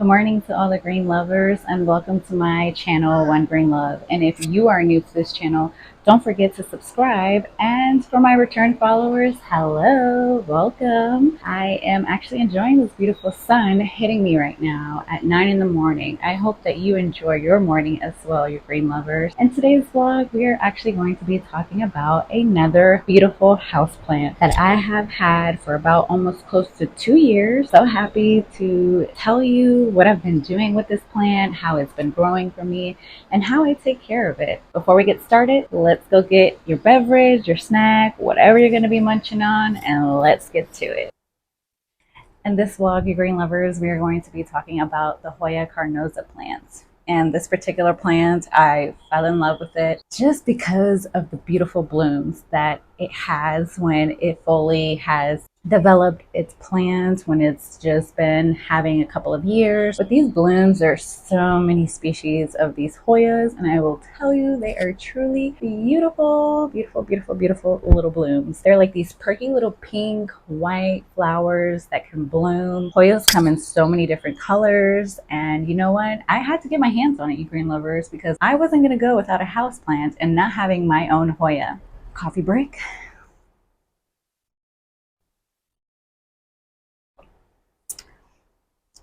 Good morning to all the green lovers and welcome to my channel, One Green Love. And if you are new to this channel, don't forget to subscribe. And for my return followers, hello, welcome. I am actually enjoying this beautiful sun hitting me right now at 9 in the morning. I hope that you enjoy your morning as well, you green lovers. In today's vlog, we are actually going to be talking about another beautiful houseplant that I have had for about almost close to 2 years. So happy to tell you what I've been doing with this plant, how it's been growing for me, and how I take care of it. Before we get started, let's go get your beverage, your snack, whatever you're going to be munching on, and let's get to it. In this vlog, you green lovers, we are going to be talking about the Hoya Carnosa plant. And this particular plant, I fell in love with it just because of the beautiful blooms that it has when it fully has developed its plants, when it's just been having a couple of years. But these blooms, there's so many species of these Hoyas, and I will tell you, they are truly beautiful, beautiful, beautiful, beautiful little blooms. They're like these perky little pink, white flowers that can bloom. Hoyas come in so many different colors, and you know what? I had to get my hands on it, you green lovers, because I wasn't gonna go without a house plant and not having my own Hoya. Coffee break.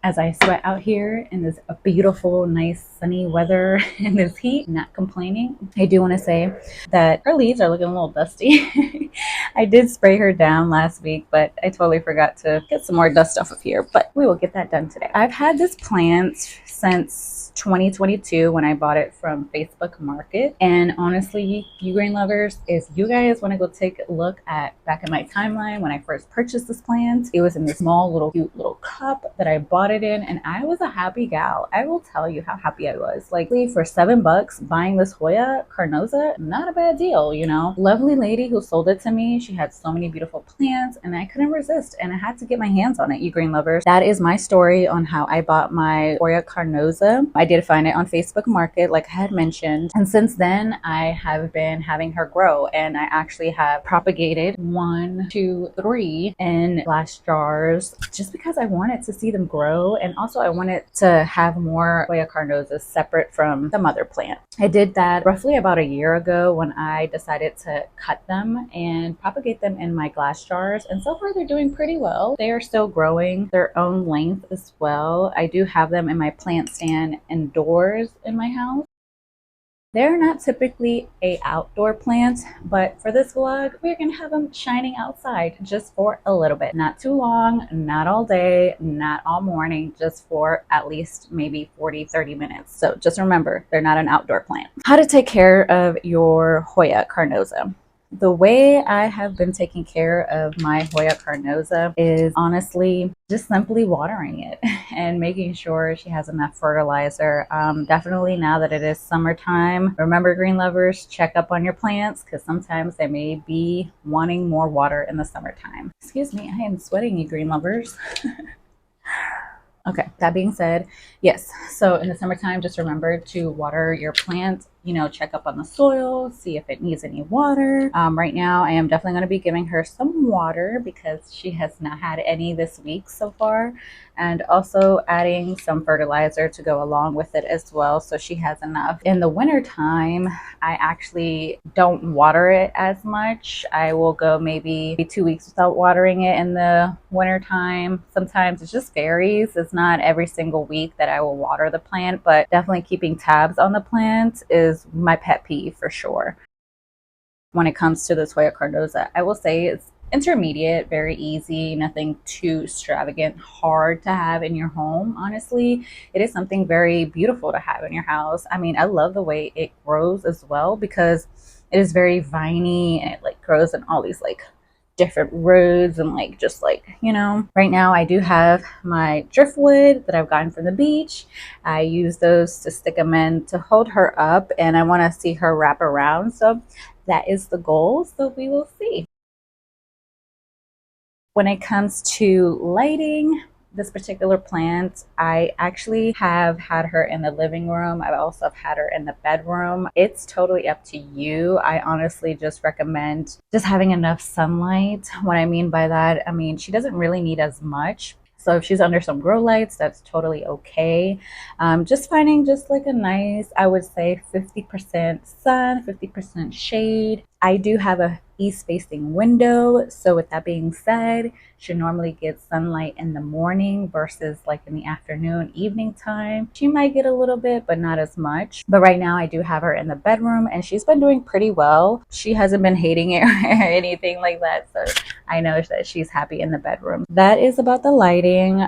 As I sweat out here in this beautiful, nice, sunny weather in this heat, not complaining. I do want to say that her leaves are looking a little dusty. I did spray her down last week, but I totally forgot to get some more dust off of here, but we will get that done today. I've had this plant since 2022 when I bought it from Facebook Market. And honestly, you green lovers, if you guys want to go take a look at back in my timeline when I first purchased this plant, it was in this small little cute little cup that I bought it in, and I was a happy gal. I will tell you how happy I was. Like, for $7 buying this Hoya Carnosa, not a bad deal, you know. Lovely lady who sold it to me, she had so many beautiful plants and I couldn't resist, and I had to get my hands on it, you green lovers. That is my story on how I bought my Hoya Carnosa. I did find it on Facebook Market, like I had mentioned. And since then, I have been having her grow, and I actually have propagated 1, 2, 3 in glass jars just because I wanted to see them grow. And also I wanted to have more Hoya Carnosas separate from the mother plant. I did that roughly about a year ago when I decided to cut them and propagate them in my glass jars. And so far they're doing pretty well. They are still growing their own length as well. I do have them in my plant stand indoors in my house. They're not typically a outdoor plant, but for this vlog, we're gonna have them shining outside just for a little bit. Not too long, not all day, not all morning, just for at least maybe 40-30 minutes. So just remember, they're not an outdoor plant. How to take care of your Hoya Carnosa. The way I have been taking care of my Hoya Carnosa is honestly just simply watering it and making sure she has enough fertilizer. Definitely now that it is summertime, remember green lovers, check up on your plants because sometimes they may be wanting more water in the summertime. Excuse me, I am sweating, you green lovers. Okay, that being said, yes, so in the summertime, just remember to water your plant, you know, check up on the soil, see if it needs any water. Right now, I am definitely going to be giving her some water because she has not had any this week so far. And also adding some fertilizer to go along with it as well, so she has enough. In the winter time, I actually don't water it as much. I will go maybe 2 weeks without watering it in the winter time. Sometimes it just varies. It's not every single week that I will water the plant, but definitely keeping tabs on the plant is my pet peeve for sure. When it comes to the Hoya Carnosa, I will say it's intermediate, very easy, nothing too extravagant, hard to have in your home. Honestly, it is something very beautiful to have in your house. I mean, I love the way it grows as well because it is very viney and it like grows in all these like different roads and like just like, you know. Right now I do have my driftwood that I've gotten from the beach. I use those to stick them in to hold her up, and I want to see her wrap around, so that is the goal. So we will see. When it comes to lighting this particular plant, I actually have had her in the living room. I also have had her in the bedroom. It's totally up to you. I honestly just recommend just having enough sunlight. What I mean by that, I mean, she doesn't really need as much So if she's under some grow lights, that's totally okay. Just finding just like a nice, I would say 50% sun, 50% shade. I do have a east facing window. So with that being said, she normally gets sunlight in the morning versus like in the afternoon, evening time. She might get a little bit, but not as much. But right now I do have her in the bedroom and she's been doing pretty well. She hasn't been hating it or anything like that. So I know that she's happy in the bedroom. That is about the lighting.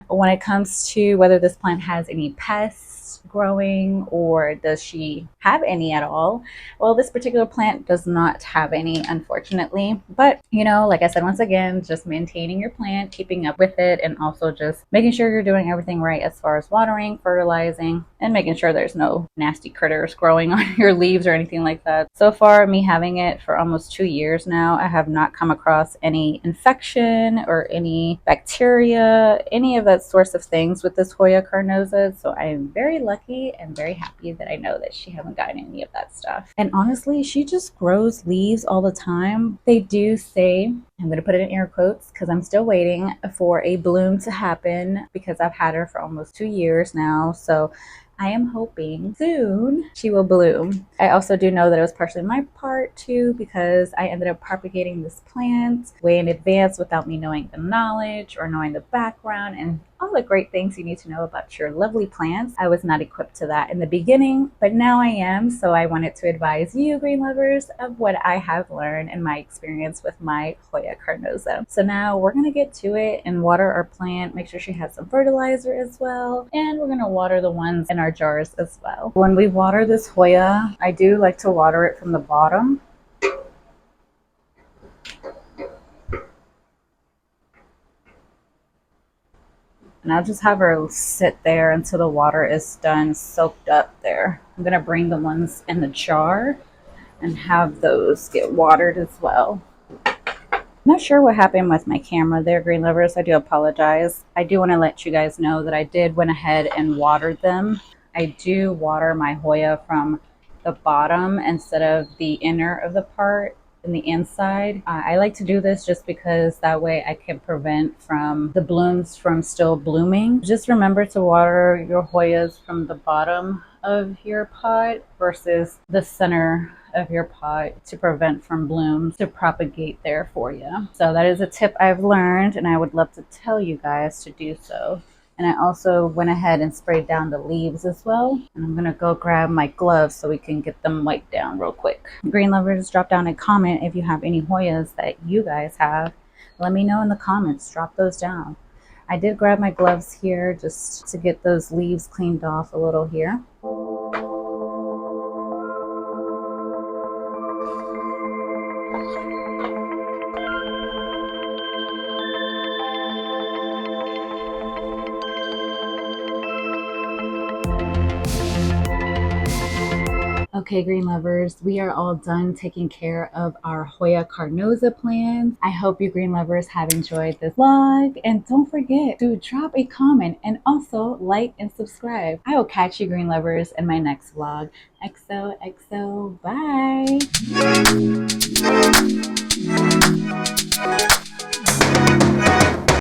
When it comes to whether this plant has any pests growing or does she have any at all, well, this particular plant does not have any, unfortunately. But you know, like I said, once again, just maintaining your plant, keeping up with it, and also just making sure you're doing everything right as far as watering, fertilizing, and making sure there's no nasty critters growing on your leaves or anything like that. So far, me having it for almost 2 years now, I have not come across any infection or any bacteria, any of that sorts of things with this Hoya Carnosa. So I am very lucky and very happy that I know that she hasn't gotten any of that stuff. And honestly, she just grows leaves all the time. They do say, I'm going to put it in air quotes because I'm still waiting for a bloom to happen because I've had her for almost 2 years now. So I am hoping soon she will bloom. I also do know that it was partially my part too because I ended up propagating this plant way in advance without me knowing the knowledge or knowing the background and all the great things you need to know about your lovely plants. I was not equipped to that in the beginning, but now I am. So I wanted to advise you, green lovers, of what I have learned in my experience with my Hoya Carnosa. So now we're going to get to it and water our plant. Make sure she has some fertilizer as well. And we're going to water the ones in our jars as well. When we water this Hoya, I do like to water it from the bottom. And I'll just have her sit there until the water is done soaked up there. I'm going to bring the ones in the jar and have those get watered as well. I'm not sure what happened with my camera there, green lovers. I do apologize. I do want to let you guys know that I did went ahead and watered them. I do water my Hoya from the bottom instead of the inner of the part. In the inside. I like to do this just because that way I can prevent from the blooms from still blooming. Just remember to water your Hoyas from the bottom of your pot versus the center of your pot to prevent from blooms to propagate there for you. So that is a tip I've learned and I would love to tell you guys to do so. And I also went ahead and sprayed down the leaves as well. And I'm gonna go grab my gloves so we can get them wiped down real quick. Green lovers, drop down a comment if you have any Hoyas that you guys have. Let me know in the comments, drop those down. I did grab my gloves here just to get those leaves cleaned off a little here. Okay, green lovers, we are all done taking care of our Hoya Carnosa plants. I hope you green lovers have enjoyed this vlog and don't forget to drop a comment and also like and subscribe. I will catch you green lovers in my next vlog. XOXO, bye.